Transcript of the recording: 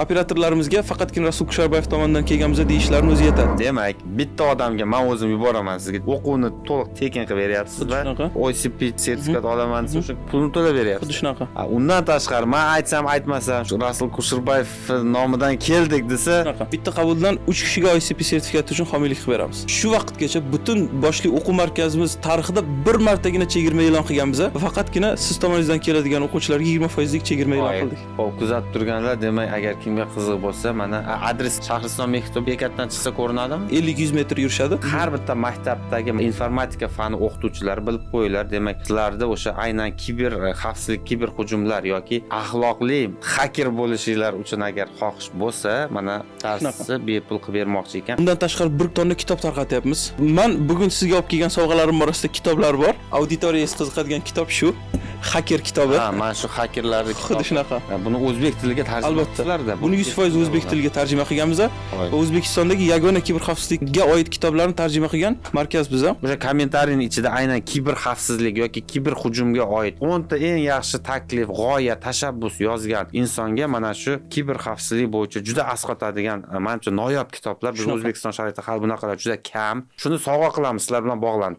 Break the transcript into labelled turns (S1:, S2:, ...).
S1: operatorlarimizga faqatgina Rasul Kusherbayev tomonidan kelganmiz deyishlarini o'zi yetadi.
S2: Demak, bitta odamga men o'zim yuboraman sizga. O'quvni to'liq tekin qilib beryapsiz va OCP sertifikat olaman desa o'sha pulni to'lab beryapsiz.
S1: Xuddi shunaqa.
S2: Undan tashqari men aytsam aytmasam shu Rasul Kusherbayev nomidan keldik desa,
S1: bitta qabuldan 3 kishiga OCP sertifikati uchun homiylik qilib beramiz. Shu vaqtgacha butun boshli o'quv markazimiz tarixida bir martagina chegirma e'lon qilganmiz va faqatgina siz tomoningizdan keladigan o'quvchilarga 20% chegirma e'lon qildik.
S2: Xo'p, kuzatib turganlar, demak, agar kimga qiziq bo'lsa, mana adres Shahriston Mektob bekatdan chiqsa ko'rinadimi?
S1: 50-100 metr yurishadi.
S2: Har bitta maktabdagi informatika fani o'qituvchilari bilib qo'yinglar. Demak, sizlarda o'sha aynan kiber xavfsizlik, kiber hujumlar yoki axloqli hacker bo'lishinglar uchun agar xohish bo'lsa, mana darsni bepul qilib bermoqchi ekan.
S1: Undan tashqari 1 tonna kitob tarqatyapmiz. Men bugun sizga olib kelgan sovg'alarim orasida kitoblar bor. Auditoriyangiz qiziqadigan kitob shu. Hacker kitobi.
S2: Ha, mana shu hakerlarni kitobi.
S1: Xuddi shunaqa.
S2: Buni o'zbek tiliga tarjima qildilar-da.
S1: Buni 100% o'zbek tiliga tarjima qilganmiz va O'zbekistondagi yagona kiber xavfsizlikka oid kitoblarni tarjima qilgan markaz biz ham.
S2: O'sha kommentariyning ichida aynan kiber xavfsizlik yoki kiber hujumga oid 10 ta eng yaxshi taklif, g'oya, tashabbus yozgan insonga mana shu kiber xavfsizlik bo'yicha juda asqotadigan, menimcha noyob kitoblar biz O'zbekiston sharoitida hali bunaqalar juda kam. Shuni sovg'a qilamiz sizlar bilan bog'lanib.